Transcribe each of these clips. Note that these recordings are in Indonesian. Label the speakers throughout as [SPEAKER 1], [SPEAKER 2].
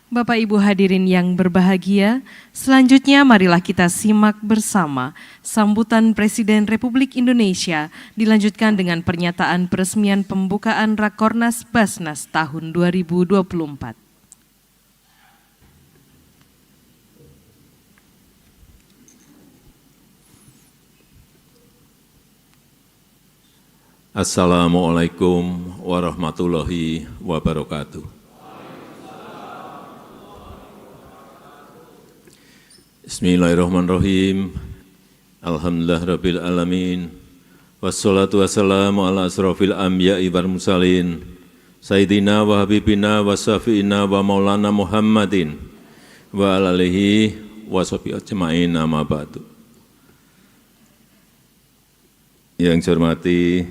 [SPEAKER 1] Bapak Ibu hadirin yang berbahagia, selanjutnya marilah kita simak bersama sambutan Presiden Republik Indonesia dilanjutkan dengan pernyataan peresmian pembukaan Rakornas Basnas tahun 2024.
[SPEAKER 2] Assalamualaikum warahmatullahi wabarakatuh. Bismillahirrahmanirrahim. Alhamdulillah rabbil alamin. Wassalatu wassalamu ala asrafil anbiya'i wal mursalin. Sayyidina wa habibina wa syafi'ina wa maulana Muhammadin wa ala alihi wa sahbihi ajma'in amma ba'du. Yang saya hormati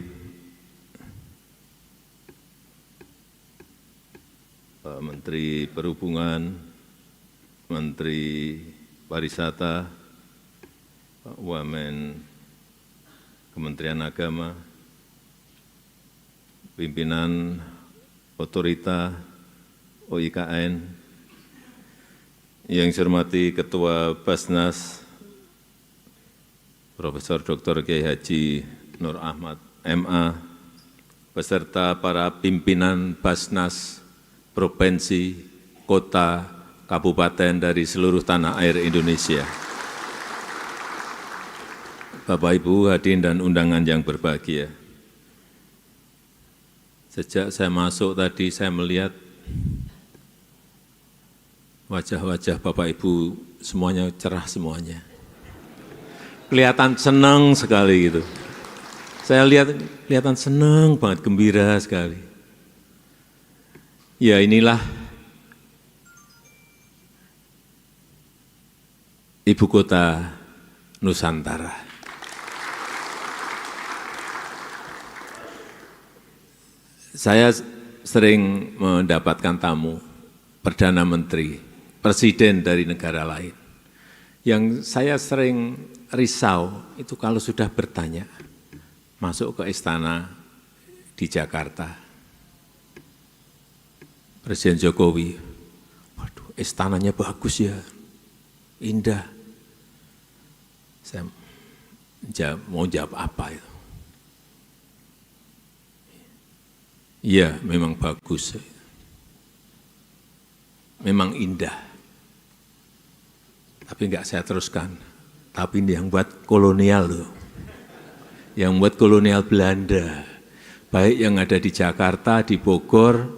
[SPEAKER 2] Pak Menteri Perhubungan, Menteri Pariwisata, Pak Wamen Kementerian Agama, pimpinan Otorita OIKN, yang saya hormati Ketua Basnas, Profesor Dr. Kiai Haji Nur Ahmad MA, beserta para pimpinan Basnas, provinsi, kota, kabupaten dari seluruh tanah air Indonesia. Bapak, Ibu, hadirin dan undangan yang berbahagia. Sejak saya masuk tadi, saya melihat wajah-wajah Bapak Ibu semuanya cerah semuanya. Kelihatan senang sekali gitu. Saya lihat kelihatan senang banget, gembira sekali. Ya inilah Ibu Kota Nusantara. Saya sering mendapatkan tamu, Perdana Menteri, Presiden dari negara lain. Yang saya sering risau itu kalau sudah bertanya, masuk ke istana di Jakarta. Presiden Jokowi, waduh istananya bagus ya, indah. Saya mau jawab apa itu? Iya, memang bagus. Memang indah. Tapi enggak saya teruskan. Tapi ini yang buat kolonial loh. Yang buat kolonial Belanda. Baik yang ada di Jakarta, di Bogor,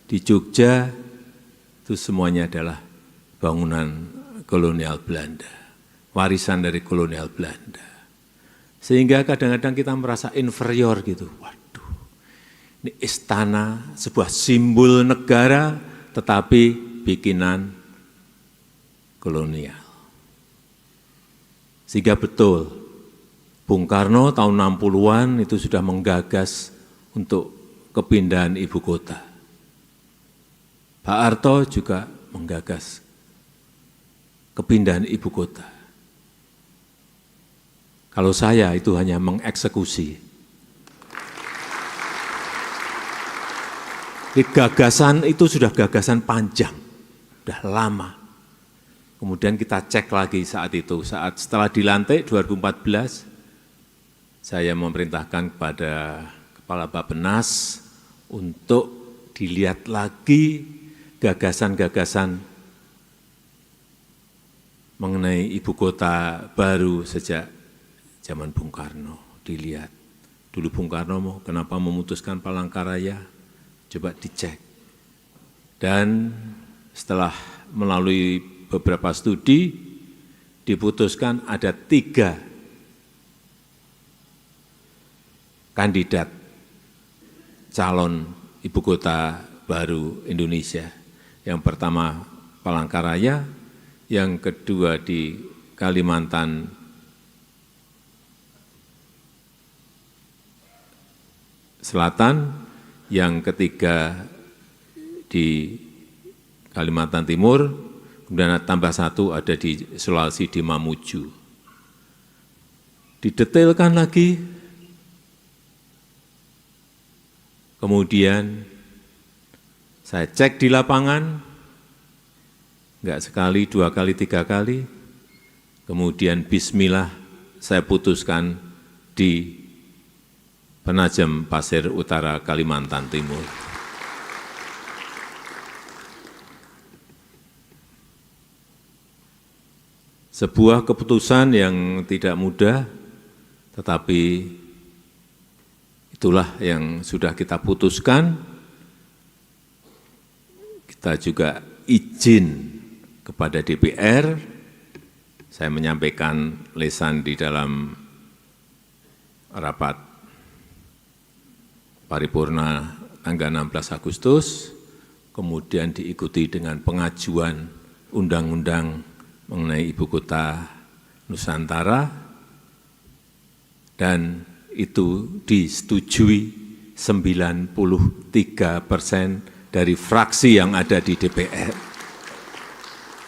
[SPEAKER 2] di Jogja, itu semuanya adalah bangunan kolonial Belanda. Warisan dari kolonial Belanda. Sehingga kadang-kadang kita merasa inferior gitu. Waduh, ini istana, sebuah simbol negara, tetapi bikinan kolonial. Sehingga betul, Bung Karno tahun 60-an itu sudah menggagas untuk kepindahan ibu kota. Pak Harto juga menggagas kepindahan ibu kota. Kalau saya itu hanya mengeksekusi. Gagasan itu sudah gagasan panjang, sudah lama. Kemudian kita cek lagi saat itu, saat setelah dilantik 2014, saya memerintahkan kepada Kepala Bappenas untuk dilihat lagi gagasan-gagasan mengenai ibu kota baru sejak zaman Bung Karno. Dilihat. Dulu Bung Karno kenapa memutuskan Palangkaraya? Coba dicek. Dan setelah melalui beberapa studi, diputuskan ada 3 kandidat calon ibu kota baru Indonesia. Yang pertama Palangkaraya, yang kedua di Kalimantan Selatan, yang ketiga di Kalimantan Timur, kemudian tambah 1 ada di Sulawesi di Mamuju. Didetailkan lagi, kemudian saya cek di lapangan, enggak sekali, 2 kali, 3 kali, kemudian bismillah saya putuskan di Penajam Pasir Utara, Kalimantan Timur. Sebuah keputusan yang tidak mudah, tetapi itulah yang sudah kita putuskan. Kita juga izin kepada DPR, saya menyampaikan lisan di dalam rapat paripurna tanggal 16 Agustus, kemudian diikuti dengan pengajuan undang-undang mengenai ibu kota Nusantara, dan itu disetujui 93% dari fraksi yang ada di DPR.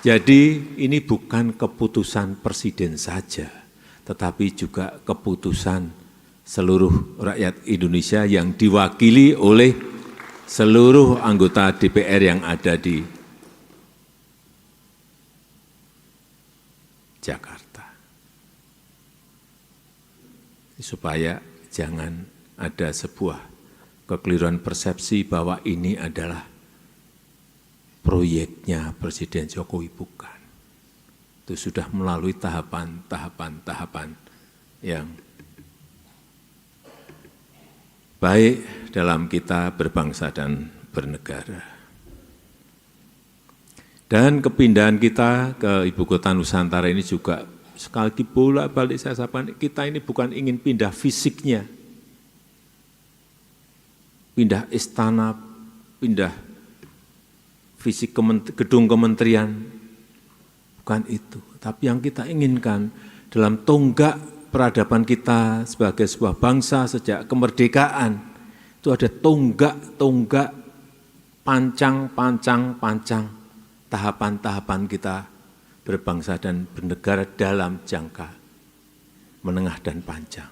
[SPEAKER 2] Jadi ini bukan keputusan presiden saja, tetapi juga keputusan seluruh rakyat Indonesia yang diwakili oleh seluruh anggota DPR yang ada di Jakarta. Supaya jangan ada sebuah kekeliruan persepsi bahwa ini adalah proyeknya Presiden Jokowi, bukan. Itu sudah melalui tahapan yang baik dalam kita berbangsa dan bernegara. Dan kepindahan kita ke ibu kota Nusantara ini juga sekali lagi bolak-balik saya sampaikan, kita ini bukan ingin pindah fisiknya, pindah istana, pindah fisik gedung kementerian, bukan itu. Tapi yang kita inginkan dalam tonggak peradaban kita sebagai sebuah bangsa sejak kemerdekaan, itu ada tonggak pancang, tahapan-tahapan kita berbangsa dan bernegara dalam jangka menengah dan panjang.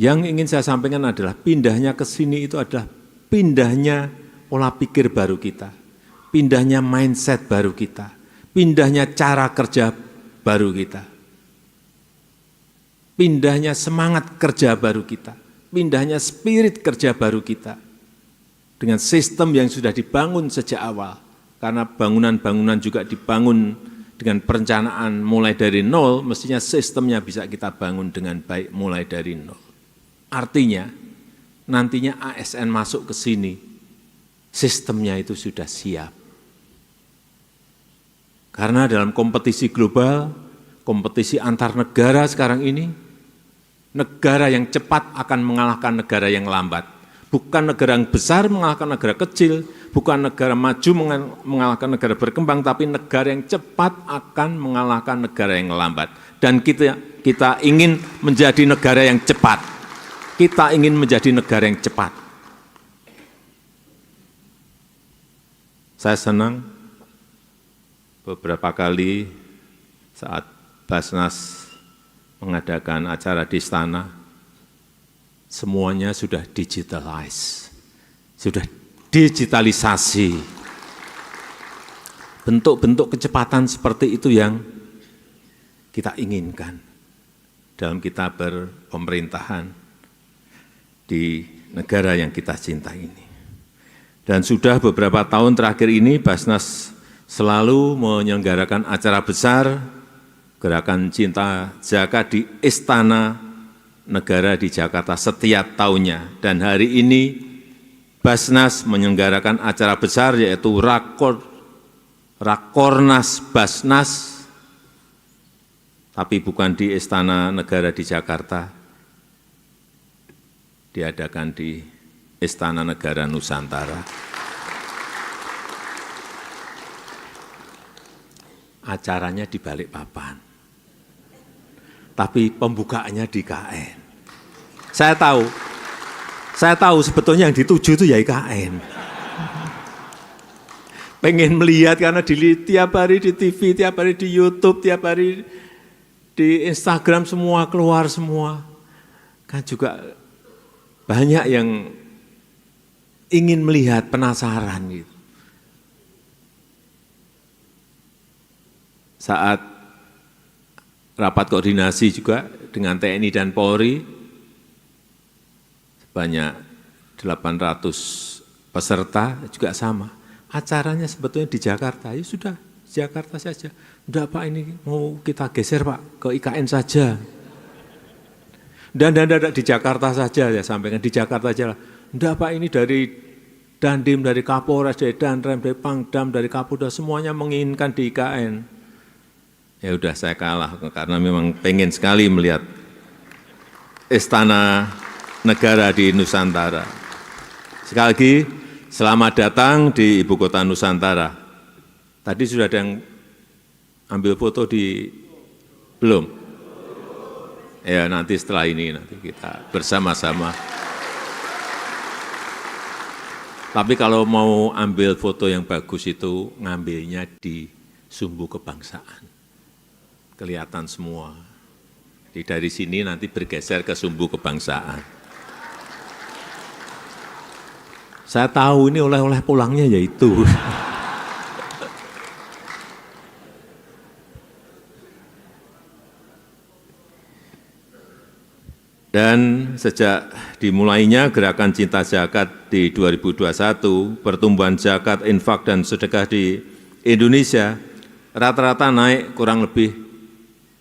[SPEAKER 2] Yang ingin saya sampaikan adalah pindahnya ke sini itu adalah pindahnya pola pikir baru kita, pindahnya mindset baru kita, pindahnya cara kerja baru kita, pindahnya semangat kerja baru kita, pindahnya spirit kerja baru kita, dengan sistem yang sudah dibangun sejak awal, karena bangunan-bangunan juga dibangun dengan perencanaan mulai dari nol, mestinya sistemnya bisa kita bangun dengan baik mulai dari nol. Artinya, nantinya ASN masuk ke sini, sistemnya itu sudah siap. Karena dalam kompetisi global, kompetisi antar negara sekarang ini, negara yang cepat akan mengalahkan negara yang lambat. Bukan negara yang besar mengalahkan negara kecil, bukan negara maju mengalahkan negara berkembang, tapi negara yang cepat akan mengalahkan negara yang lambat. Dan kita ingin menjadi negara yang cepat. Kita ingin menjadi negara yang cepat. Saya senang beberapa kali saat Basnas mengadakan acara di istana, semuanya sudah digitalisasi. Bentuk-bentuk kecepatan seperti itu yang kita inginkan dalam kita berpemerintahan di negara yang kita cintai ini. Dan sudah beberapa tahun terakhir ini Basnas selalu menyelenggarakan acara besar Gerakan Cinta Zakat di Istana Negara di Jakarta setiap tahunnya. Dan hari ini Basnas menyelenggarakan acara besar yaitu Rakornas Basnas, tapi bukan di Istana Negara di Jakarta, diadakan di Istana Negara Nusantara. Acaranya di Balikpapan, tapi pembukaannya di IKN. Saya tahu sebetulnya yang dituju itu ya IKN. Pengen melihat karena tiap hari di TV, tiap hari di YouTube, tiap hari di Instagram semua keluar semua. Kan juga banyak yang ingin melihat, penasaran gitu. saat rapat koordinasi juga dengan TNI dan Polri, sebanyak 800 peserta juga sama. Acaranya sebetulnya di Jakarta, ya sudah Jakarta saja. Enggak Pak, ini mau kita geser Pak ke IKN saja. Dan di Jakarta saja, ya sampaikan di Jakarta saja lah. Enggak Pak, ini dari Dandim, dari Kapolres, dari Danrem, dari Pangdam, dari Kapolda, semuanya menginginkan di IKN. Ya udah saya kalah, karena memang pengen sekali melihat istana negara di Nusantara. Sekali lagi, selamat datang di Ibu Kota Nusantara. Tadi sudah ada yang ambil foto di, belum? Ya nanti setelah ini, nanti kita bersama-sama. Tapi kalau mau ambil foto yang bagus itu, ngambilnya di Sumbu Kebangsaan. Kelihatan semua. Dari sini nanti bergeser ke Sumbu Kebangsaan. Saya tahu ini oleh-oleh pulangnya yaitu. Dan sejak dimulainya Gerakan Cinta Zakat di 2021, pertumbuhan zakat, infak, dan sedekah di Indonesia rata-rata naik kurang lebih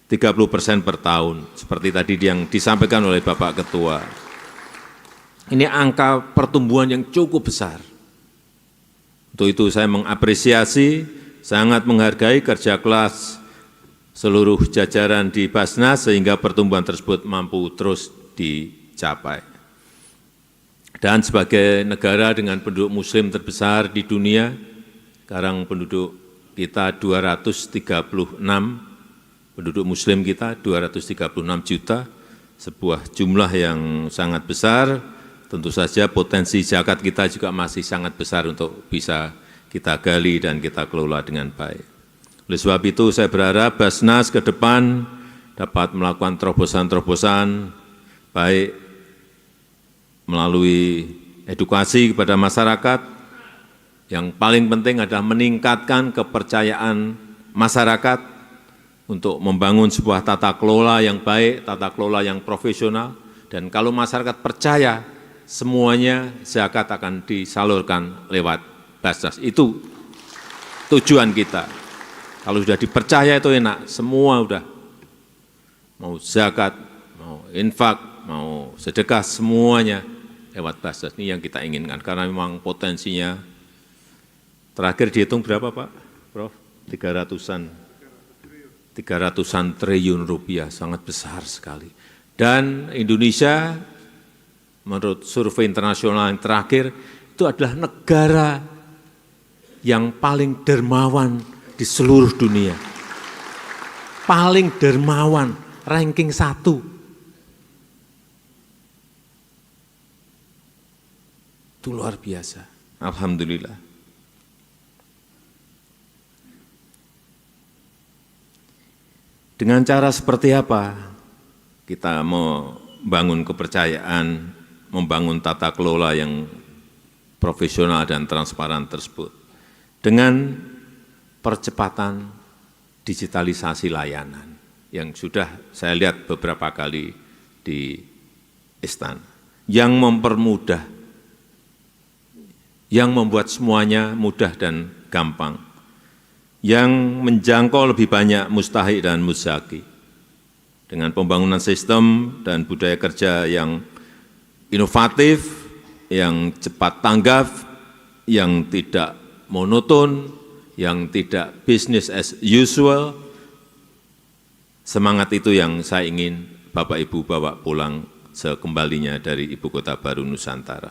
[SPEAKER 2] 30% per tahun, seperti tadi yang disampaikan oleh Bapak Ketua. Ini angka pertumbuhan yang cukup besar. Untuk itu saya mengapresiasi, sangat menghargai kerja keras seluruh jajaran di Basnas sehingga pertumbuhan tersebut mampu terus dicapai. Dan sebagai negara dengan penduduk muslim terbesar di dunia, sekarang penduduk kita 236, penduduk muslim kita 236 juta, sebuah jumlah yang sangat besar. Tentu saja potensi zakat kita juga masih sangat besar untuk bisa kita gali dan kita kelola dengan baik. Oleh sebab itu saya berharap Basnas ke depan dapat melakukan terobosan-terobosan baik melalui edukasi kepada masyarakat. Yang paling penting adalah meningkatkan kepercayaan masyarakat untuk membangun sebuah tata kelola yang baik, tata kelola yang profesional. Dan kalau masyarakat percaya, semuanya zakat akan disalurkan lewat Basnas. Itu tujuan kita. Kalau sudah dipercaya itu enak, semua udah. Mau zakat, mau infak, mau sedekah, semuanya lewat Basnas. Ini yang kita inginkan, karena memang potensinya, terakhir dihitung berapa Pak, Prof? 300-an triliun rupiah, sangat besar sekali. Dan Indonesia, menurut survei internasional yang terakhir, itu adalah negara yang paling dermawan di seluruh dunia. Paling dermawan, ranking 1. Itu luar biasa, alhamdulillah. Dengan cara seperti apa kita membangun kepercayaan, membangun tata kelola yang profesional dan transparan tersebut? Dengan percepatan digitalisasi layanan yang sudah saya lihat beberapa kali di istana, yang mempermudah, yang membuat semuanya mudah dan gampang, yang menjangkau lebih banyak mustahik dan muzaki, dengan pembangunan sistem dan budaya kerja yang inovatif, yang cepat tanggap, yang tidak monoton, yang tidak business as usual. Semangat itu yang saya ingin Bapak Ibu bawa pulang sekembalinya dari Ibu Kota Baru Nusantara,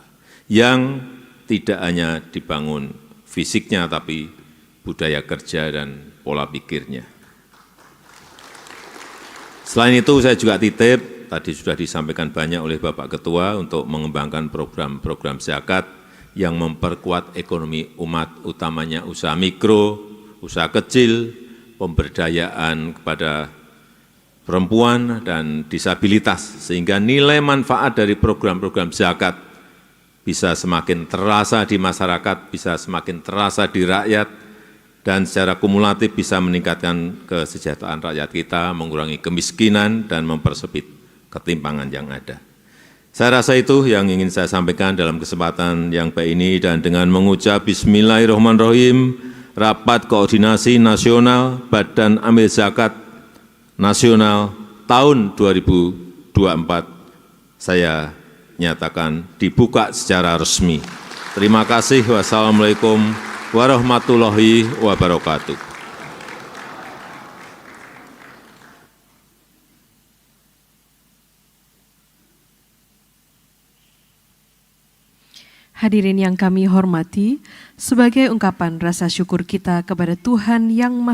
[SPEAKER 2] yang tidak hanya dibangun fisiknya, tapi budaya kerja dan pola pikirnya. Selain itu saya juga titip, tadi sudah disampaikan banyak oleh Bapak Ketua, untuk mengembangkan program-program zakat yang memperkuat ekonomi umat, utamanya usaha mikro, usaha kecil, pemberdayaan kepada perempuan dan disabilitas, sehingga nilai manfaat dari program-program zakat bisa semakin terasa di masyarakat, bisa semakin terasa di rakyat, dan secara kumulatif bisa meningkatkan kesejahteraan rakyat kita, mengurangi kemiskinan, dan mempersempit ketimpangan yang ada. Saya rasa itu yang ingin saya sampaikan dalam kesempatan yang baik ini, dan dengan mengucap Bismillahirrahmanirrahim, Rapat Koordinasi Nasional Badan Amil Zakat Nasional tahun 2024 saya nyatakan dibuka secara resmi. Terima kasih. Wassalamualaikum warahmatullahi wabarakatuh.
[SPEAKER 1] Hadirin yang kami hormati, sebagai ungkapan rasa syukur kita kepada Tuhan Yang Maha